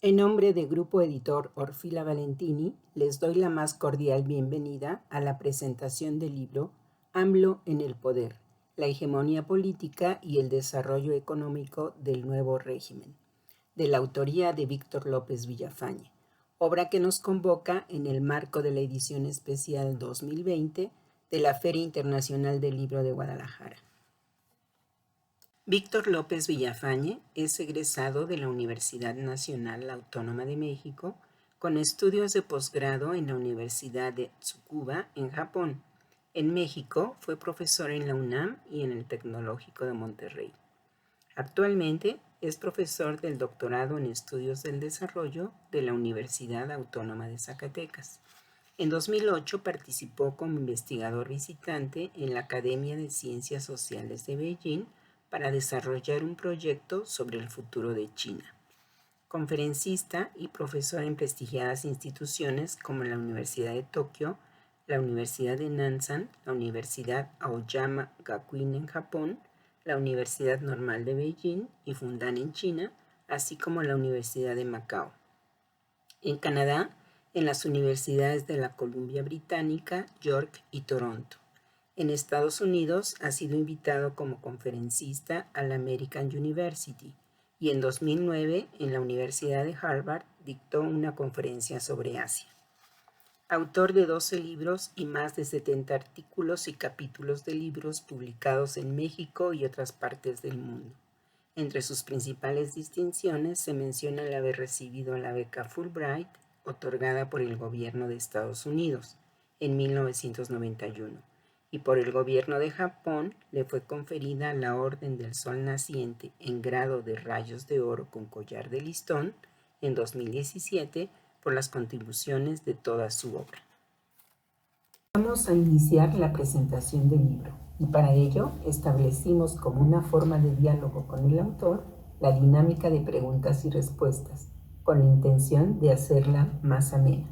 En nombre de Grupo Editor Orfila Valentini, les doy la más cordial bienvenida a la presentación del libro AMLO en el poder, la hegemonía política y el desarrollo económico del nuevo régimen, de la autoría de Víctor López Villafañe, obra que nos convoca en el marco de la edición especial 2020 de la Feria Internacional del Libro de Guadalajara. Víctor López Villafañe es egresado de la Universidad Nacional Autónoma de México con estudios de posgrado en la Universidad de Tsukuba en Japón. En México fue profesor en la UNAM y en el Tecnológico de Monterrey. Actualmente es profesor del doctorado en Estudios del Desarrollo de la Universidad Autónoma de Zacatecas. En 2008 participó como investigador visitante en la Academia de Ciencias Sociales de Beijing para desarrollar un proyecto sobre el futuro de China. Conferencista y profesor en prestigiadas instituciones como la Universidad de Tokio, la Universidad de Nanzan, la Universidad Aoyama Gakuin en Japón, la Universidad Normal de Beijing y Fudan en China, así como la Universidad de Macao. En Canadá, en las universidades de la Columbia Británica, York y Toronto. En Estados Unidos ha sido invitado como conferencista a la American University y en 2009 en la Universidad de Harvard dictó una conferencia sobre Asia. Autor de 12 libros y más de 70 artículos y capítulos de libros publicados en México y otras partes del mundo. Entre sus principales distinciones se menciona el haber recibido la beca Fulbright, otorgada por el gobierno de Estados Unidos en 1991. Y por el gobierno de Japón le fue conferida la Orden del Sol Naciente en grado de rayos de oro con collar de listón en 2017 por las contribuciones de toda su obra. Vamos a iniciar la presentación del libro y para ello establecimos como una forma de diálogo con el autor la dinámica de preguntas y respuestas, con la intención de hacerla más amena.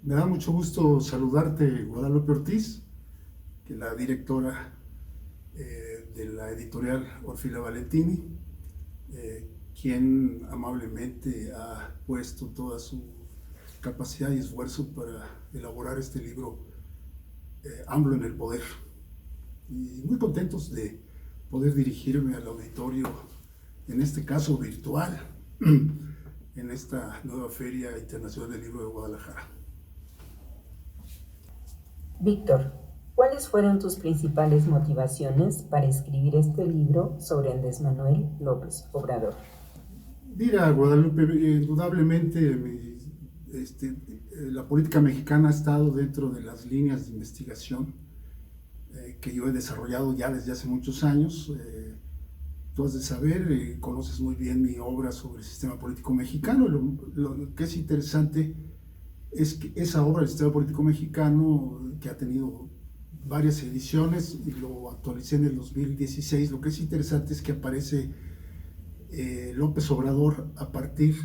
Me da mucho gusto saludarte, Guadalupe Ortiz, que es la directora de la editorial Orfila Valentini, quien amablemente ha puesto toda su capacidad y esfuerzo para elaborar este libro, AMLO en el poder. Y muy contentos de poder dirigirme al auditorio, en este caso virtual, en esta nueva Feria Internacional del Libro de Guadalajara. Víctor, ¿cuáles fueron tus principales motivaciones para escribir este libro sobre Andrés Manuel López Obrador? Mira, Guadalupe, indudablemente la política mexicana ha estado dentro de las líneas de investigación que yo he desarrollado ya desde hace muchos años. Tú has de saber, conoces muy bien mi obra sobre el sistema político mexicano. Lo que es interesante es que esa obra del sistema político mexicano, que ha tenido varias ediciones y lo actualicé en el 2016, lo que es interesante es que aparece López Obrador a partir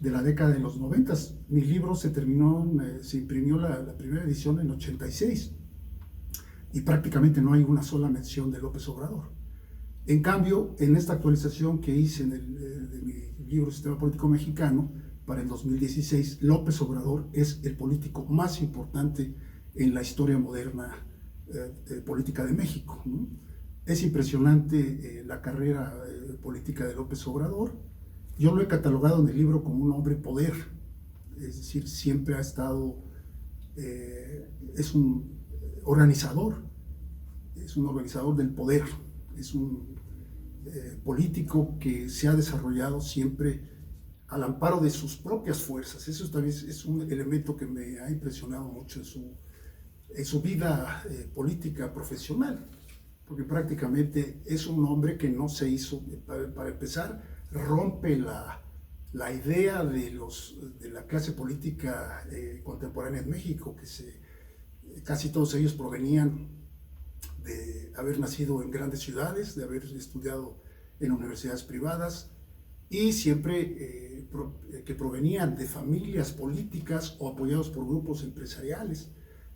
de la década de los 90. Mi libro se imprimió la primera edición en 86 y prácticamente no hay una sola mención de López Obrador. En cambio, en esta actualización que hice de mi libro Sistema Político Mexicano, para el 2016, López Obrador es el político más importante en la historia moderna política de México, ¿no? Es impresionante la carrera política de López Obrador. Yo lo he catalogado en el libro como un hombre poder, es decir, siempre ha estado, es un organizador del poder, es un político que se ha desarrollado siempre al amparo de sus propias fuerzas. Eso también es un elemento que me ha impresionado mucho en su vida política profesional, porque prácticamente es un hombre que no se hizo, para empezar, rompe la idea de la clase política contemporánea en México, casi todos ellos provenían de haber nacido en grandes ciudades, de haber estudiado en universidades privadas, y siempre que provenían de familias políticas o apoyados por grupos empresariales.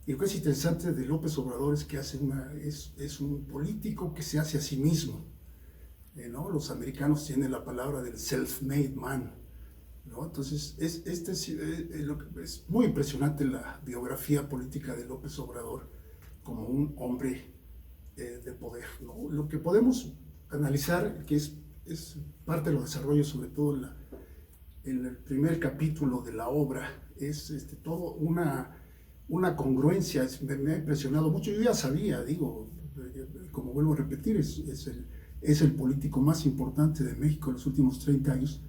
Y lo que es interesante de López Obrador es que es un político que se hace a sí mismo. ¿no? Los americanos tienen la palabra del self-made man, ¿no? Entonces, es muy impresionante la biografía política de López Obrador como un hombre de poder, ¿no? Lo que podemos analizar, que es parte de los desarrollos, sobre todo en el primer capítulo de la obra, es todo una congruencia. Me ha impresionado mucho. Yo ya sabía, digo, como vuelvo a repetir, es el político más importante de México en los últimos 30 años,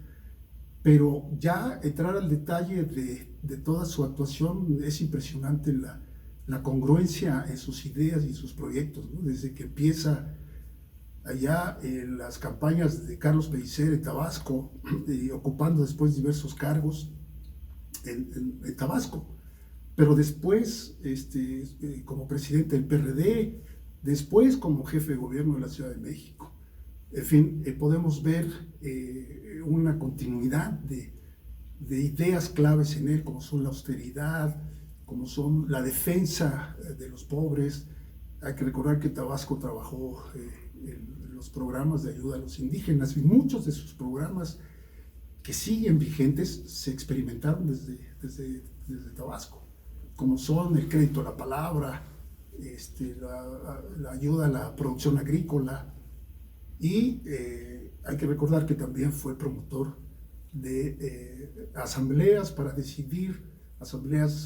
pero ya entrar al detalle de toda su actuación es impresionante la congruencia en sus ideas y en sus proyectos, ¿no? Desde que empieza allá en las campañas de Carlos Pellicer en Tabasco, ocupando después diversos cargos en Tabasco, pero después como presidente del PRD, después como jefe de gobierno de la Ciudad de México. En fin, podemos ver una continuidad de ideas claves en él, como son la austeridad, como son la defensa de los pobres. Hay que recordar que Tabasco trabajó en los programas de ayuda a los indígenas, y muchos de sus programas que siguen vigentes se experimentaron desde Tabasco, como son el crédito a la palabra, la ayuda a la producción agrícola, y hay que recordar que también fue promotor de asambleas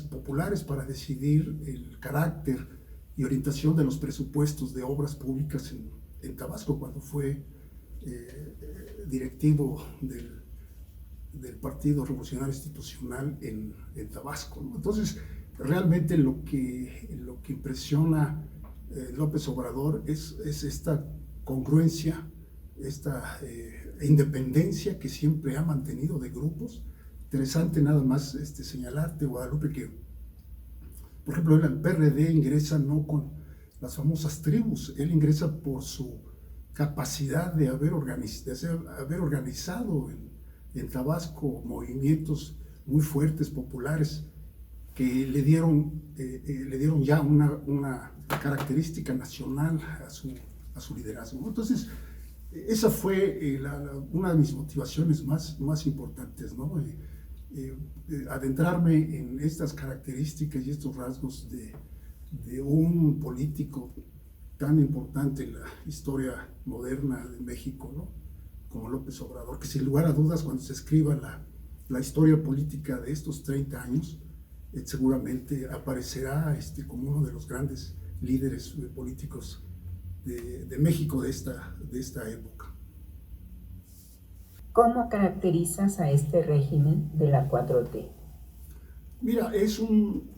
populares para decidir el carácter y orientación de los presupuestos de obras públicas en Tabasco, cuando fue directivo del Partido Revolucionario Institucional en Tabasco, ¿no? Entonces, realmente lo que impresiona López Obrador es esta congruencia, esta independencia que siempre ha mantenido de grupos. Interesante nada más señalarte, Guadalupe, que por ejemplo él al PRD ingresa no con las famosas tribus, él ingresa por su capacidad de haber organizado en Tabasco movimientos muy fuertes, populares, que le dieron ya una característica nacional a su liderazgo, ¿no? Entonces, esa fue una de mis motivaciones más importantes, ¿no? Adentrarme en estas características y estos rasgos de un político tan importante en la historia moderna de México, ¿no? Como López Obrador, que sin lugar a dudas, cuando se escriba la historia política de estos 30 años, seguramente aparecerá como uno de los grandes líderes políticos de México de esta época. ¿Cómo caracterizas a este régimen de la 4T? Mira, es un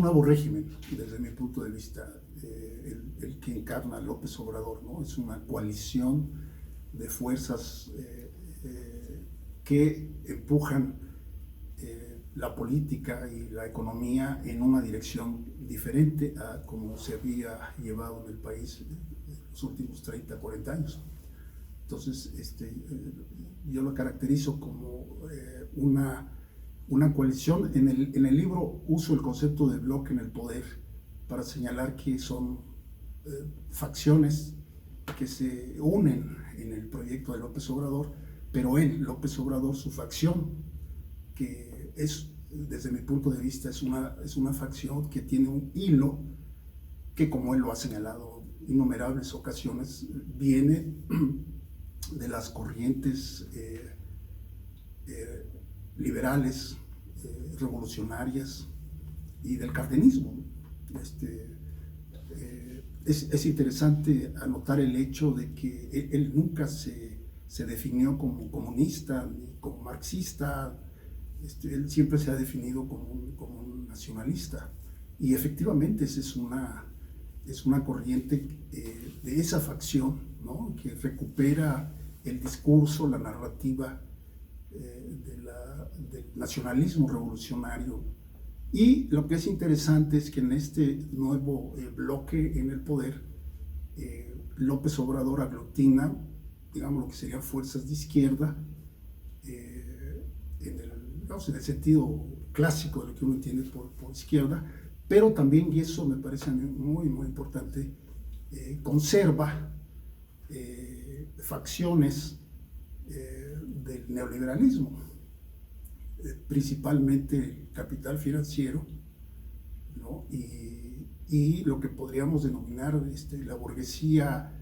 nuevo régimen desde mi punto de vista, el que encarna López Obrador, ¿no? Es una coalición de fuerzas que empujan la política y la economía en una dirección diferente a como se había llevado en el país en los últimos 30, 40 años. Entonces, yo lo caracterizo como una coalición. En el libro uso el concepto de bloque en el poder para señalar que son facciones que se unen en el proyecto de López Obrador, pero López Obrador, su facción, que es, desde mi punto de vista, es una facción que tiene un hilo que, como él lo ha señalado en innumerables ocasiones, viene de las corrientes liberales, revolucionarias y del cardenismo. Es interesante anotar el hecho de que él nunca se definió como comunista ni como marxista. Él siempre se ha definido como un nacionalista, y efectivamente esa es una corriente de esa facción, ¿no? Que recupera el discurso, la narrativa del nacionalismo revolucionario. Y lo que es interesante es que en este nuevo bloque en el poder, López Obrador aglutina, digamos, lo que serían fuerzas de izquierda, en el sentido clásico de lo que uno entiende por izquierda, pero también, y eso me parece a mí muy, muy importante, conserva facciones del neoliberalismo, principalmente el capital financiero, ¿no? Y lo que podríamos denominar la burguesía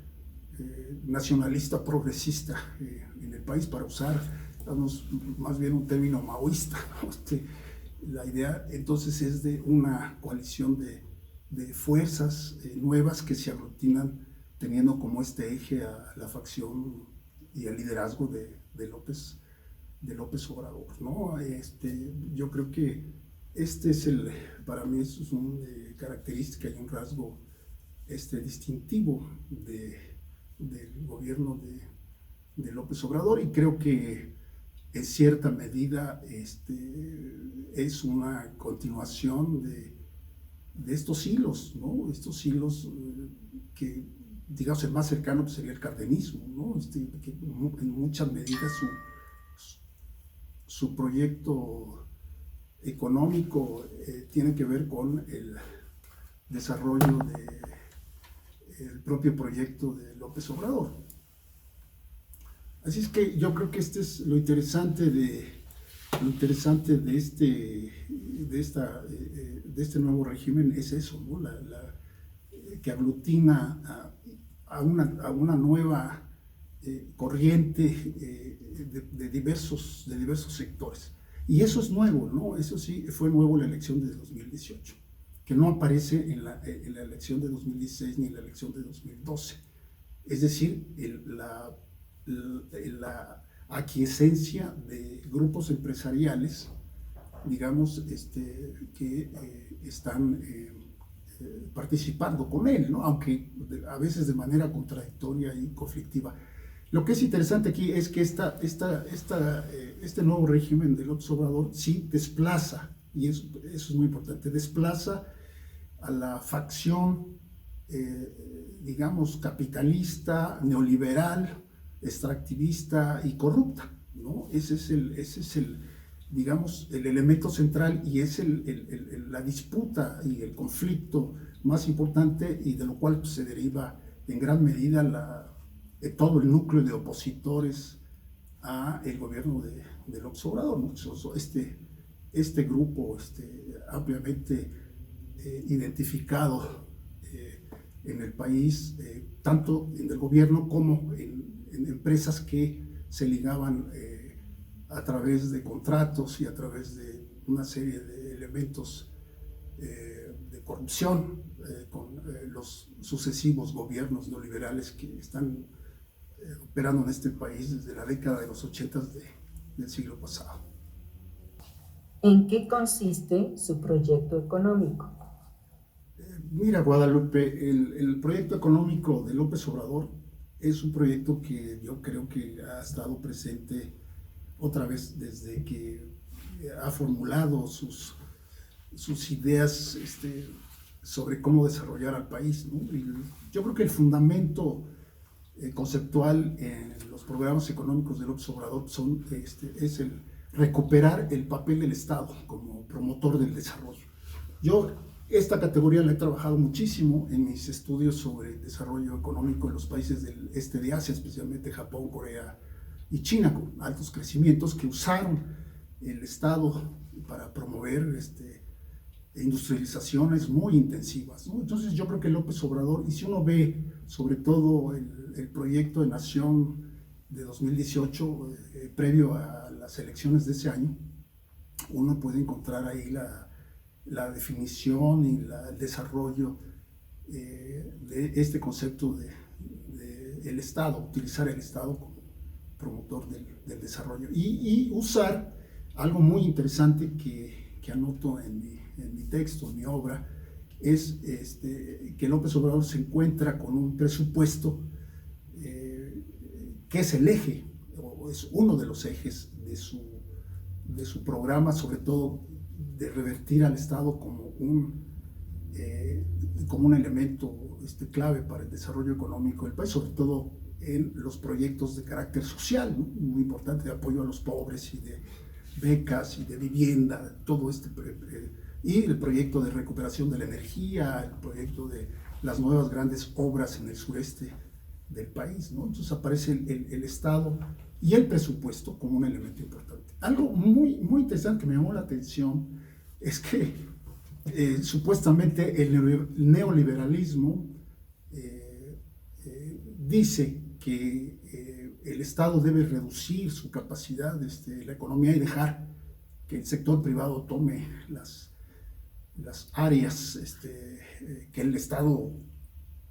nacionalista progresista en el país, para usar más bien un término maoísta, ¿no? La idea entonces es de una coalición de fuerzas nuevas que se aglutinan teniendo como eje a la facción y el liderazgo de López Obrador, ¿no? Yo creo que para mí es una característica y un rasgo distintivo del gobierno de López Obrador, y creo que en cierta medida es una continuación de estos hilos, ¿no? Estos hilos que, digamos, el más cercano pues, sería el cardenismo, ¿no? Que en muchas medidas su proyecto económico tiene que ver con el desarrollo del propio proyecto de López Obrador. Así es que yo creo que es lo interesante de este nuevo régimen, es eso, ¿no? Que aglutina a una nueva corriente de diversos sectores. Y eso es nuevo, ¿no? Eso sí, fue nuevo en la elección de 2018, que no aparece en la elección de 2016 ni en la elección de 2012. Es decir, la aquiescencia de grupos empresariales, digamos, que están participando con él, ¿no? Aunque a veces de manera contradictoria y conflictiva. Lo que es interesante aquí es que este nuevo régimen de López Obrador sí desplaza, y eso es muy importante, desplaza a la facción, digamos, capitalista, neoliberal, extractivista y corrupta, ¿no? Ese es digamos, el elemento central, y es la disputa y el conflicto más importante, y de lo cual pues, se deriva en gran medida todo el núcleo de opositores a el gobierno de López Obrador, ¿no? Este grupo ampliamente identificado en el país, tanto en el gobierno como en empresas que se ligaban a través de contratos y a través de una serie de elementos de corrupción con los sucesivos gobiernos neoliberales que están operando en este país desde la década de los 80 del siglo pasado. ¿En qué consiste su proyecto económico? Mira, Guadalupe, el proyecto económico de López Obrador es un proyecto que yo creo que ha estado presente otra vez desde que ha formulado sus ideas sobre cómo desarrollar al país, ¿no? Y yo creo que el fundamento conceptual en los programas económicos de López Obrador es el recuperar el papel del Estado como promotor del desarrollo. Yo esta categoría la he trabajado muchísimo en mis estudios sobre desarrollo económico en los países del este de Asia, especialmente Japón, Corea y China, con altos crecimientos que usaron el Estado para promover industrializaciones muy intensivas, ¿no? Entonces yo creo que López Obrador, y si uno ve sobre todo el proyecto de Nación de 2018, previo a las elecciones de ese año, uno puede encontrar ahí la definición y el desarrollo de este concepto de el Estado, utilizar el Estado como promotor del desarrollo, y usar algo muy interesante que anoto en mi texto, en mi obra, es que López Obrador se encuentra con un presupuesto que es el eje, o es uno de los ejes de su programa, sobre todo de revertir al Estado como un elemento clave para el desarrollo económico del país, sobre todo en los proyectos de carácter social, ¿no? Muy importante, de apoyo a los pobres y de becas y de vivienda, todo y el proyecto de recuperación de la energía, el proyecto de las nuevas grandes obras en el sureste del país, ¿no? Entonces aparece el Estado y el presupuesto como un elemento importante. Algo muy, muy interesante que me llamó la atención es que supuestamente el neoliberalismo dice que el Estado debe reducir su capacidad, la economía, y dejar que el sector privado tome las áreas que el Estado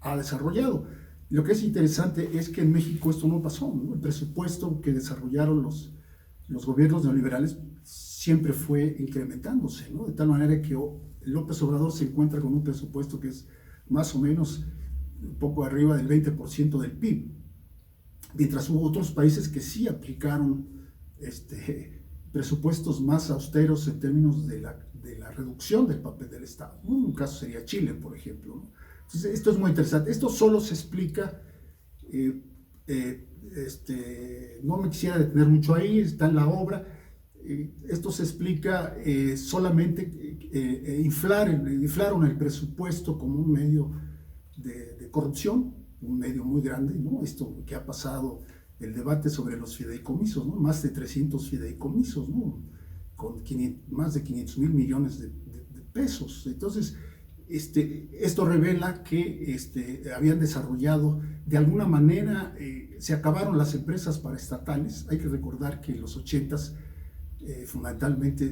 ha desarrollado. Lo que es interesante es que en México esto no pasó, ¿no? El presupuesto que desarrollaron los gobiernos neoliberales siempre fue incrementándose, ¿no? De tal manera que López Obrador se encuentra con un presupuesto que es más o menos un poco arriba del 20% del PIB, mientras hubo otros países que sí aplicaron presupuestos más austeros en términos de la reducción del papel del Estado. Un caso sería Chile, por ejemplo, ¿no? Entonces, esto es muy interesante. Esto solo se explica, no me quisiera detener mucho ahí, está en la obra. Esto se explica solamente inflaron el presupuesto como un medio de corrupción, un medio muy grande, ¿no? Esto que ha pasado, el debate sobre los fideicomisos, ¿no? Más de 300 fideicomisos, ¿no? Con más de 500,000 millones de pesos. Entonces, esto revela que habían desarrollado, de alguna manera, se acabaron las empresas paraestatales. Hay que recordar que en los 80s, fundamentalmente,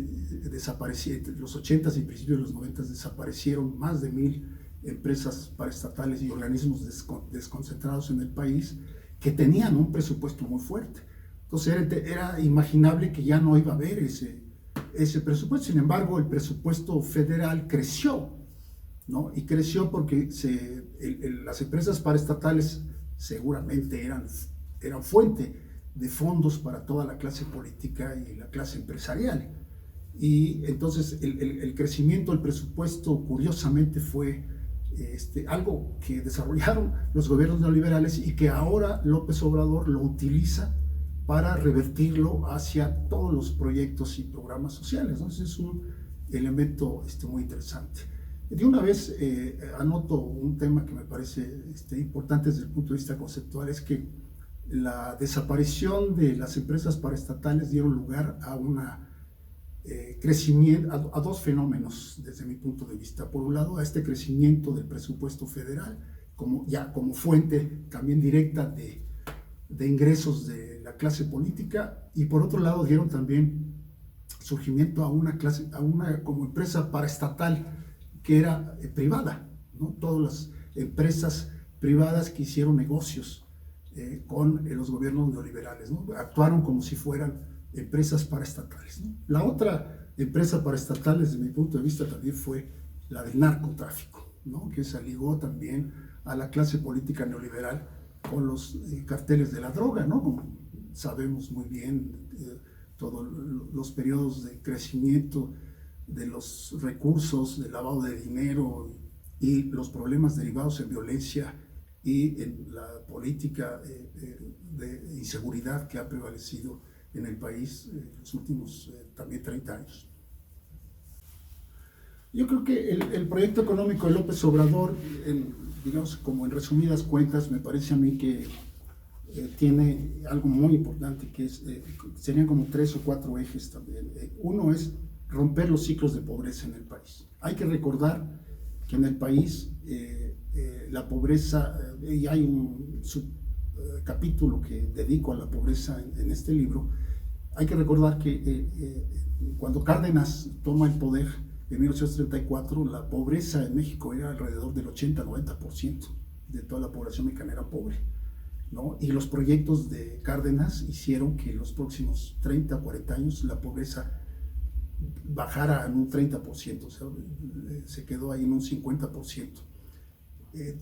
los 80s y principios de los 90s desaparecieron más de 1,000 empresas paraestatales y organismos desconcentrados en el país que tenían un presupuesto muy fuerte. Entonces era imaginable que ya no iba a haber ese presupuesto. Sin embargo, el presupuesto federal creció, ¿no? Y creció porque las empresas paraestatales seguramente eran fuente de fondos para toda la clase política y la clase empresarial. Y entonces el crecimiento del presupuesto, curiosamente, fue algo que desarrollaron los gobiernos neoliberales y que ahora López Obrador lo utiliza para revertirlo hacia todos los proyectos y programas sociales, ¿no? Entonces es un elemento muy interesante. De una vez anoto un tema que me parece importante desde el punto de vista conceptual, es que la desaparición de las empresas paraestatales dieron lugar a una crecimiento, a dos fenómenos desde mi punto de vista. Por un lado, a este crecimiento del presupuesto federal como fuente también directa de ingresos de la clase política, y por otro lado dieron también surgimiento a una como empresa paraestatal que era privada, ¿no? Todas las empresas privadas que hicieron negocios con los gobiernos neoliberales, ¿no? Actuaron como si fueran empresas paraestatales, ¿no? La otra empresa paraestatal, desde mi punto de vista, también fue la del narcotráfico, ¿no? Que se ligó también a la clase política neoliberal con los carteles de la droga, ¿no? Como sabemos muy bien, todos los periodos de crecimiento de los recursos, del lavado de dinero y los problemas derivados en violencia y en la política de inseguridad que ha prevalecido en el país en los últimos también 30 años. Yo creo que el proyecto económico de López Obrador, digamos, como en resumidas cuentas, me parece a mí que tiene algo muy importante, que serían como 3 o 4 ejes también. Uno es romper los ciclos de pobreza en el país. Hay que recordar que en el país la pobreza, y hay un capítulo que dedico a la pobreza en este libro. Hay que recordar que cuando Cárdenas toma el poder en 1834, la pobreza en México era alrededor del 80-90% de toda la población mexicana era pobre, ¿no? Y los proyectos de Cárdenas hicieron que en los próximos 30 o 40 años la pobreza bajara en un 30%, o sea, se quedó ahí en un 50%.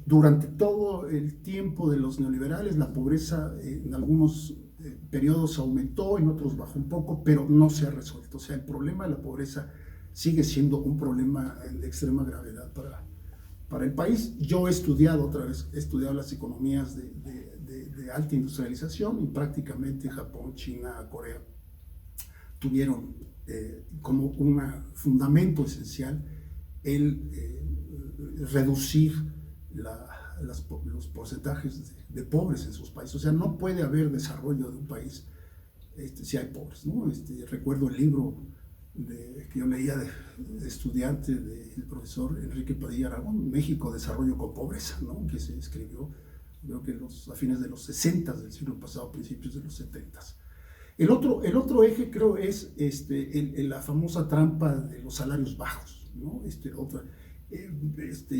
Durante todo el tiempo de los neoliberales, la pobreza en algunos periodos aumentó, en otros bajó un poco, pero no se ha resuelto. O sea, el problema de la pobreza sigue siendo un problema de extrema gravedad para el país. Yo he estudiado las economías de alta industrialización, y prácticamente Japón, China, Corea tuvieron como un fundamento esencial el reducir los porcentajes de pobres en sus países. O sea, no puede haber desarrollo de un país si hay pobres, ¿no? Recuerdo el libro que yo leía de estudiante del profesor Enrique Padilla Aragón, México, Desarrollo con Pobreza, ¿no? Que se escribió, creo que a fines de los 60 del siglo pasado, principios de los 70. El otro eje, creo, es la famosa trampa de los salarios bajos, ¿no?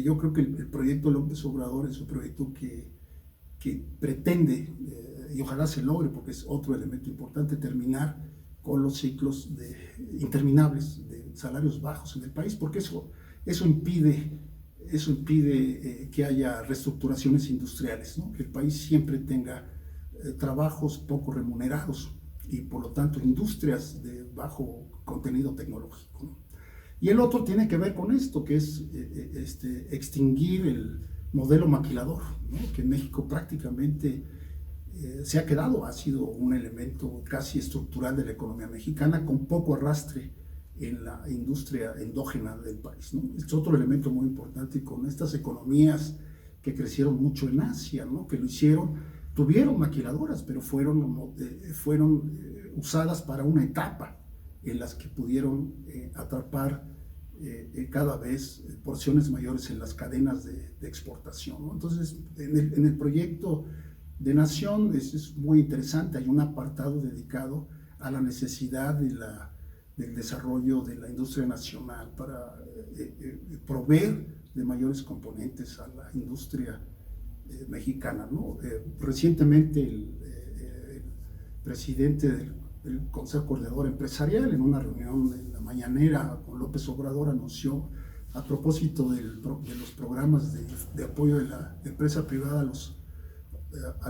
Yo creo que el proyecto López Obrador es un proyecto que pretende, y ojalá se logre, porque es otro elemento importante, terminar con los ciclos interminables de salarios bajos en el país, porque eso impide que haya reestructuraciones industriales, ¿no? Que el país siempre tenga trabajos poco remunerados y por lo tanto industrias de bajo contenido tecnológico, ¿no? Y el otro tiene que ver con esto, que es extinguir el modelo maquilador, ¿no? Que en México prácticamente se ha quedado, ha sido un elemento casi estructural de la economía mexicana, con poco arrastre en la industria endógena del país, ¿no? Es otro elemento muy importante, con estas economías que crecieron mucho en Asia, ¿no? Que tuvieron maquiladoras, pero fueron usadas para una etapa en las que pudieron atrapar cada vez porciones mayores en las cadenas de exportación, ¿no? Entonces, en el proyecto de Nación es muy interesante, hay un apartado dedicado a la necesidad del desarrollo de la industria nacional para proveer de mayores componentes a la industria mexicana, ¿no? Recientemente el presidente del Consejo Coordinador Empresarial, en una reunión en la mañanera con López Obrador, anunció, a propósito de los programas de apoyo de la empresa privada a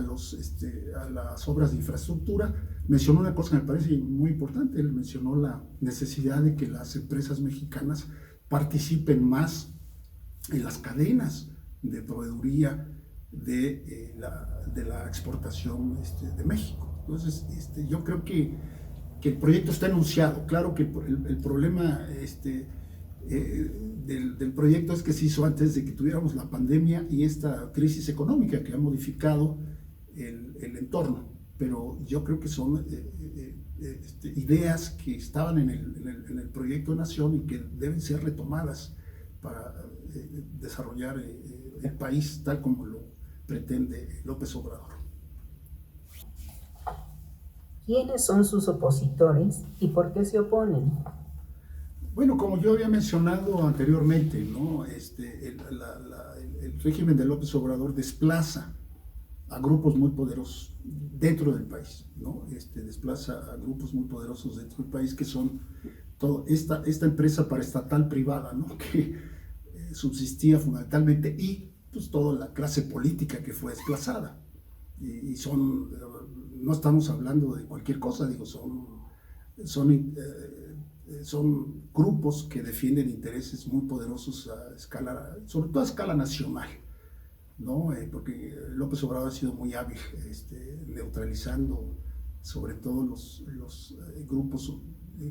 las obras de infraestructura, mencionó una cosa que me parece muy importante. Él mencionó la necesidad de que las empresas mexicanas participen más en las cadenas de proveeduría de la exportación de México. Entonces, yo creo que el proyecto está enunciado. Claro que el problema del proyecto es que se hizo antes de que tuviéramos la pandemia y esta crisis económica que ha modificado el entorno, pero yo creo que son ideas que estaban en el proyecto de Nación y que deben ser retomadas para desarrollar el país tal como lo pretende López Obrador. ¿Quiénes son sus opositores y por qué se oponen? Bueno, como yo había mencionado anteriormente, ¿no? El régimen de López Obrador desplaza a grupos muy poderosos dentro del país, ¿no? Desplaza a grupos muy poderosos dentro del país que son esta empresa paraestatal privada, ¿no? Que subsistía fundamentalmente, y pues toda la clase política que fue desplazada. Y no estamos hablando de cualquier cosa, digo, son grupos que defienden intereses muy poderosos sobre todo a escala nacional, ¿no? Porque López Obrador ha sido muy hábil neutralizando sobre todo los grupos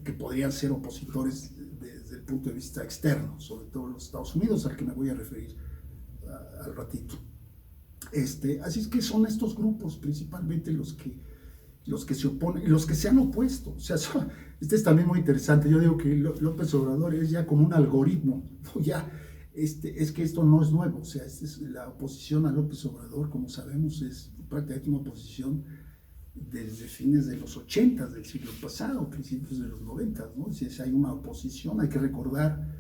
que podrían ser opositores desde el punto de vista externo, sobre todo los Estados Unidos, al que me voy a referir al ratito. Así es que son estos grupos principalmente los que se oponen, los que se han opuesto. O sea, es también muy interesante. Yo digo que López Obrador es ya como un algoritmo, ¿no? Ya, es que esto no es nuevo. O sea, la oposición a López Obrador, como sabemos, es prácticamente una oposición desde fines de los 80 del siglo pasado, principios de los 90, ¿no? Si hay una oposición, hay que recordar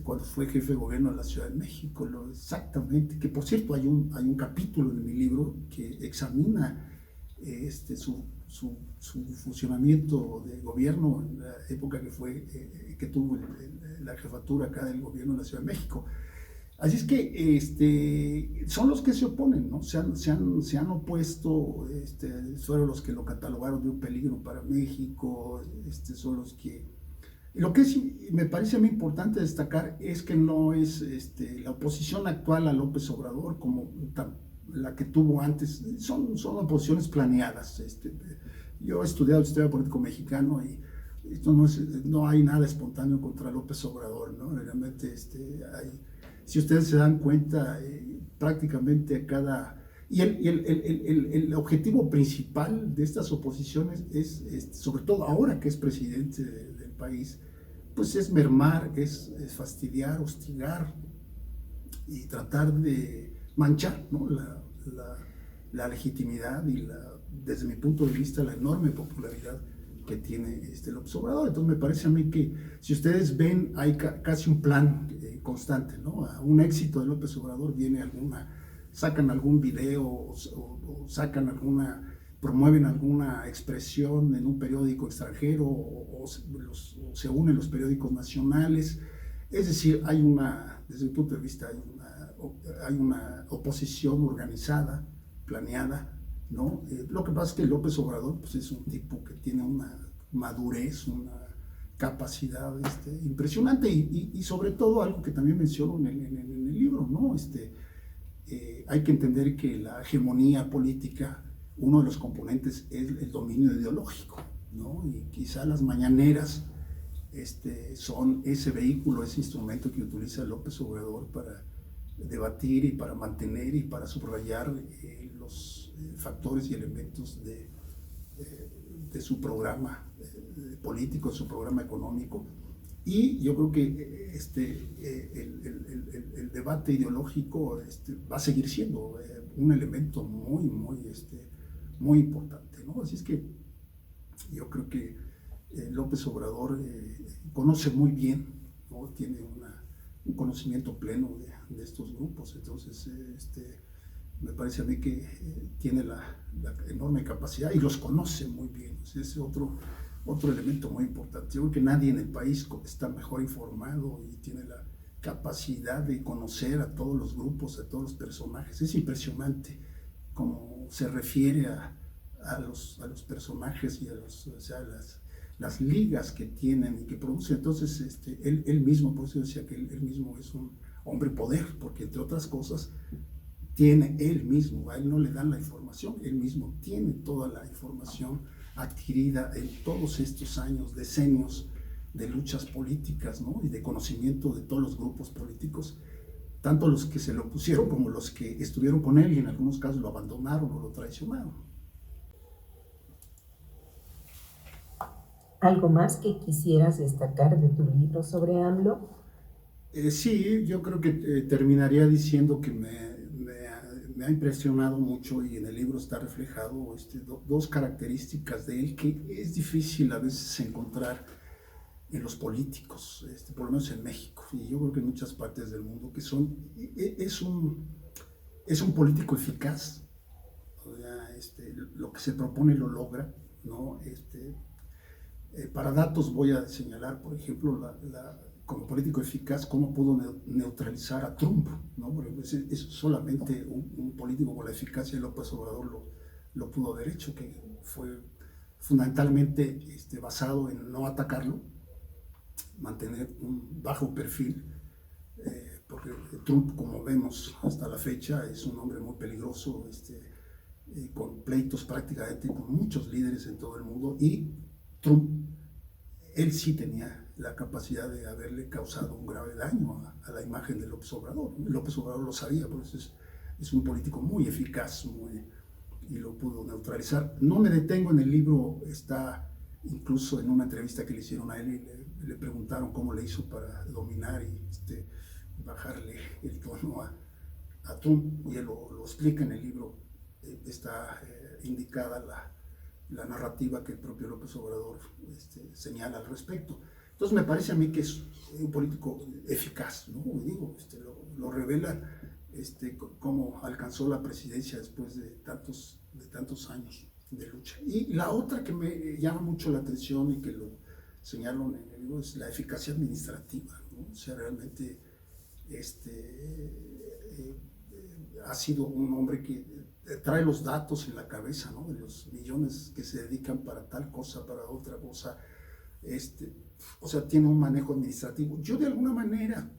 cuando fue jefe de gobierno de la Ciudad de México, exactamente, que por cierto hay un capítulo en mi libro que examina su funcionamiento de gobierno en la época que tuvo la jefatura acá del gobierno de la Ciudad de México. Así es que son los que se oponen, ¿no? Se han opuesto, fueron los que lo catalogaron de un peligro para México, son los que... Lo que me parece muy importante destacar es que no es la oposición actual a López Obrador como la que tuvo antes, son oposiciones planeadas. Yo he estudiado historia político mexicano y esto no hay nada espontáneo contra López Obrador, ¿no? Realmente si ustedes se dan cuenta, prácticamente a cada... Y el objetivo principal de estas oposiciones es, sobre todo ahora que es presidente del país, pues es mermar, es fastidiar, hostigar y tratar de manchar, ¿no? la legitimidad y, desde mi punto de vista, la enorme popularidad que tiene López Obrador. Entonces me parece a mí que, si ustedes ven, hay casi un plan constante, ¿no? A un éxito de López Obrador viene sacan algún video o sacan promueven alguna expresión en un periódico extranjero o se unen los periódicos nacionales. Es decir, desde mi punto de vista, hay una oposición organizada, planeada, ¿no? Lo que pasa es que López Obrador, pues, es un tipo que tiene una madurez, una capacidad impresionante y sobre todo algo que también menciono en el libro, ¿no? Hay que entender que la hegemonía política, uno de los componentes es el dominio ideológico, ¿no? Y quizá las mañaneras son ese vehículo, ese instrumento que utiliza López Obrador para debatir y para mantener y para subrayar los factores y elementos de su programa político, de su programa económico. Y yo creo que el debate ideológico va a seguir siendo un elemento muy importante, ¿no? Así es que yo creo que López Obrador conoce muy bien, ¿no? Tiene un conocimiento pleno de estos grupos. Entonces me parece a mí que tiene la enorme capacidad y los conoce muy bien. Ese es otro elemento muy importante. Yo creo que nadie en el país está mejor informado y tiene la capacidad de conocer a todos los grupos, a todos los personajes. Es impresionante cómo se refiere a los personajes y las ligas que tienen y que producen. Entonces él mismo, por eso decía que él mismo es un hombre poder, porque entre otras cosas tiene él mismo, a él no le dan la información, él mismo tiene toda la información adquirida en todos estos años, decenios de luchas políticas, ¿no? Y de conocimiento de todos los grupos políticos, tanto los que se lo opusieron como los que estuvieron con él y en algunos casos lo abandonaron o lo traicionaron. ¿Algo más que quisieras destacar de tu libro sobre AMLO? Sí, yo creo que terminaría diciendo que me ha impresionado mucho, y en el libro está reflejado dos características de él que es difícil a veces encontrar en los políticos, por lo menos en México, y yo creo que en muchas partes del mundo, que es un político eficaz. O sea, lo que se propone lo logra, ¿no? Para datos voy a señalar, por ejemplo, como político eficaz, cómo pudo neutralizar a Trump, ¿no? Es solamente un político con la eficacia de López Obrador lo pudo haber hecho, que fue fundamentalmente basado en no atacarlo, mantener un bajo perfil, porque Trump, como vemos hasta la fecha, es un hombre muy peligroso, con pleitos prácticamente con muchos líderes en todo el mundo, y Trump, él sí tenía la capacidad de haberle causado un grave daño a la imagen de López Obrador. López Obrador lo sabía, por eso es un político muy eficaz, y lo pudo neutralizar. No me detengo en el libro, está incluso en una entrevista que le hicieron a él y le preguntaron cómo le hizo para dominar y bajarle el tono a Trump, y él lo explica en el libro. Está indicada la narrativa que el propio López Obrador señala al respecto. Entonces me parece a mí que es un político eficaz, ¿no? Digo, lo revela cómo alcanzó la presidencia después de tantos años de lucha. Y la otra que me llama mucho la atención y que lo señalo en el libro es la eficacia administrativa, ¿no? O sea, realmente ha sido un hombre que trae los datos en la cabeza, ¿no? De los millones que se dedican para tal cosa, para otra cosa. O sea, tiene un manejo administrativo. Yo de alguna manera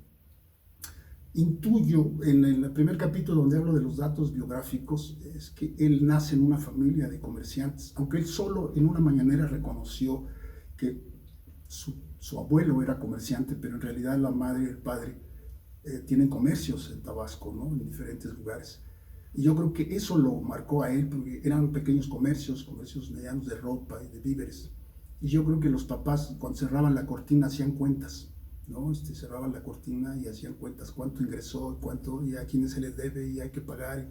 intuyo en el primer capítulo donde hablo de los datos biográficos, es que él nace en una familia de comerciantes, aunque él solo en una mañanera reconoció que su abuelo era comerciante, pero en realidad la madre y el padre tienen comercios en Tabasco, ¿no? En diferentes lugares. Y yo creo que eso lo marcó a él, porque eran pequeños comercios medianos de ropa y de víveres. Y yo creo que los papás, cuando cerraban la cortina, hacían cuentas, ¿no? Cerraban la cortina y hacían cuentas, cuánto ingresó, cuánto, y a quiénes se les debe, y hay que pagar.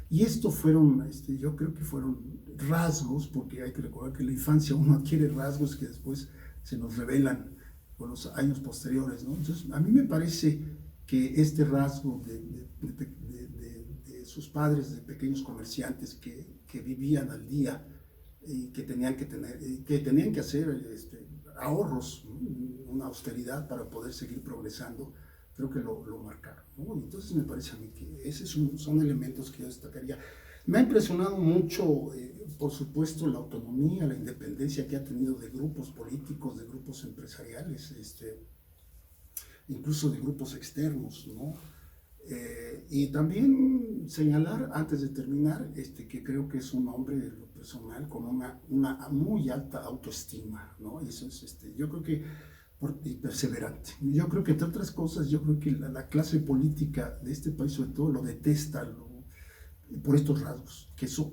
Y esto fueron, yo creo que fueron rasgos, porque hay que recordar que en la infancia uno adquiere rasgos que después se nos revelan con los años posteriores, ¿no? Entonces, a mí me parece que este rasgo de sus padres, de pequeños comerciantes que vivían al día y que tenían que hacer ahorros, ¿no? Una austeridad para poder seguir progresando, creo que lo marcaron, ¿no? Entonces me parece a mí que esos son elementos que yo destacaría. Me ha impresionado mucho, por supuesto, la autonomía, la independencia que ha tenido de grupos políticos, de grupos empresariales, incluso de grupos externos, ¿no? Y también señalar, antes de terminar, que creo que es un hombre, de lo personal, con una muy alta autoestima, ¿no? Y eso es, yo creo que, y perseverante. Yo creo que, entre otras cosas, yo creo que la clase política de este país, sobre todo, lo detesta por estos rasgos,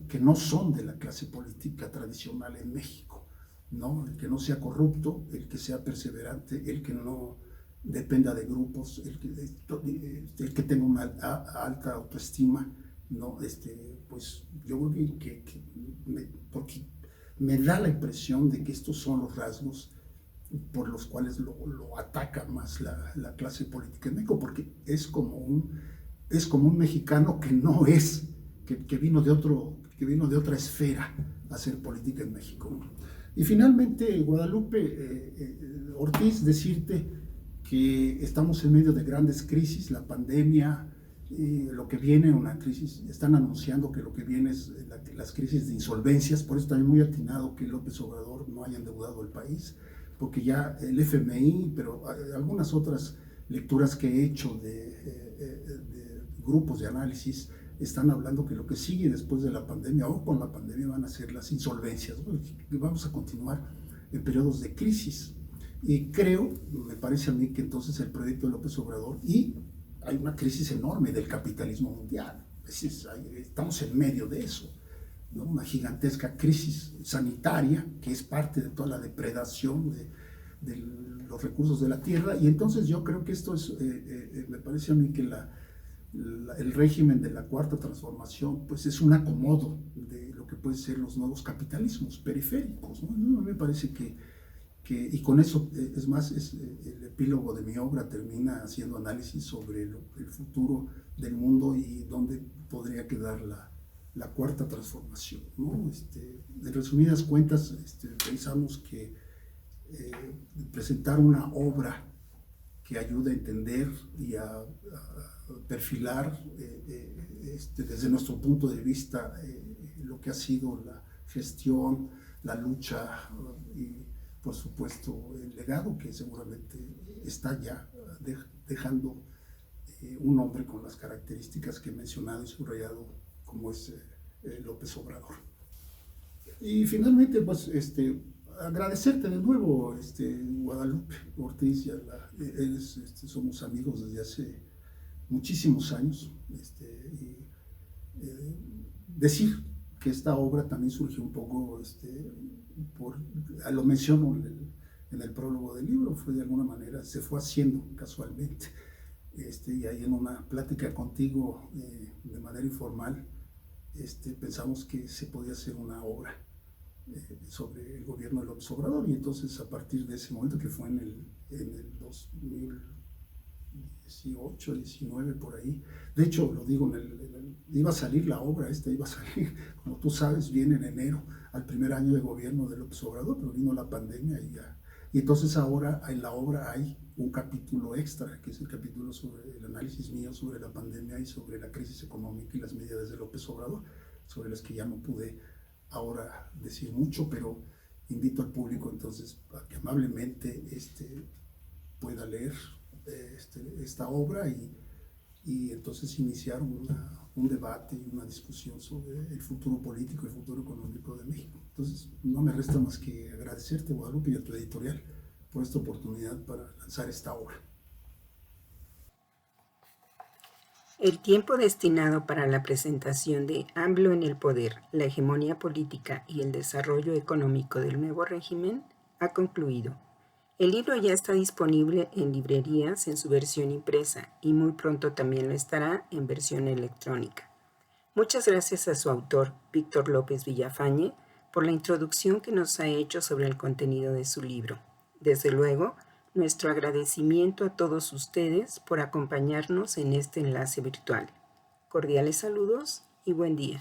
que no son de la clase política tradicional en México, ¿no? El que no sea corrupto, el que sea perseverante, el que no dependa de grupos, el que tenga una alta autoestima, ¿no? Pues yo creo porque me da la impresión de que estos son los rasgos por los cuales lo ataca más la clase política en México, porque es como un mexicano que no es, que vino de otra esfera a hacer política en México, ¿no? Y finalmente, Guadalupe, Ortiz, decirte que estamos en medio de grandes crisis, la pandemia, lo que viene, una crisis, están anunciando que lo que viene es las crisis de insolvencias, por eso también muy atinado que López Obrador no haya endeudado el país, porque ya el FMI, pero algunas otras lecturas que he hecho de grupos de análisis, están hablando que lo que sigue después de la pandemia o con la pandemia van a ser las insolvencias, ¿no? Y vamos a continuar en periodos de crisis. Y creo, me parece a mí que entonces el proyecto de López Obrador, y hay una crisis enorme del capitalismo mundial, estamos en medio de eso, ¿no? Una gigantesca crisis sanitaria que es parte de toda la depredación de los recursos de la tierra, y entonces yo creo que esto es, me parece a mí que el régimen de la Cuarta Transformación pues es un acomodo de lo que pueden ser los nuevos capitalismos periféricos, ¿no? No me parece y con eso, es más, el epílogo de mi obra termina haciendo análisis sobre el futuro del mundo y dónde podría quedar la Cuarta Transformación, ¿no? En resumidas cuentas, pensamos que presentar una obra que ayude a entender y a perfilar desde nuestro punto de vista lo que ha sido la gestión, la lucha y por supuesto el legado que seguramente está ya dejando un hombre con las características que he mencionado y subrayado como es López Obrador. Y finalmente pues agradecerte de nuevo, Guadalupe Ortiz, somos amigos desde hace muchísimos años, decir que esta obra también surgió un poco, lo menciono en el prólogo del libro, fue de alguna manera, se fue haciendo casualmente, y ahí en una plática contigo de manera informal, pensamos que se podía hacer una obra sobre el gobierno de López Obrador, y entonces a partir de ese momento, que fue en el 2018, 19 por ahí, de hecho lo digo, iba a salir la obra, iba a salir, como tú sabes, bien en enero, al primer año de gobierno de López Obrador, pero vino la pandemia y entonces ahora en la obra hay un capítulo extra, que es el capítulo sobre el análisis mío sobre la pandemia y sobre la crisis económica y las medidas de López Obrador, sobre las que ya no pude ahora decir mucho, pero invito al público entonces a que amablemente pueda leer esta obra y entonces iniciar un debate y una discusión sobre el futuro político y el futuro económico de México. Entonces no me resta más que agradecerte, Guadalupe, y a tu editorial por esta oportunidad para lanzar esta obra. El tiempo destinado para la presentación de AMLO en el poder, la hegemonía política y el desarrollo económico del nuevo régimen ha concluido. El libro ya está disponible en librerías en su versión impresa y muy pronto también lo estará en versión electrónica. Muchas gracias a su autor, Víctor López Villafañe, por la introducción que nos ha hecho sobre el contenido de su libro. Desde luego, nuestro agradecimiento a todos ustedes por acompañarnos en este enlace virtual. Cordiales saludos y buen día.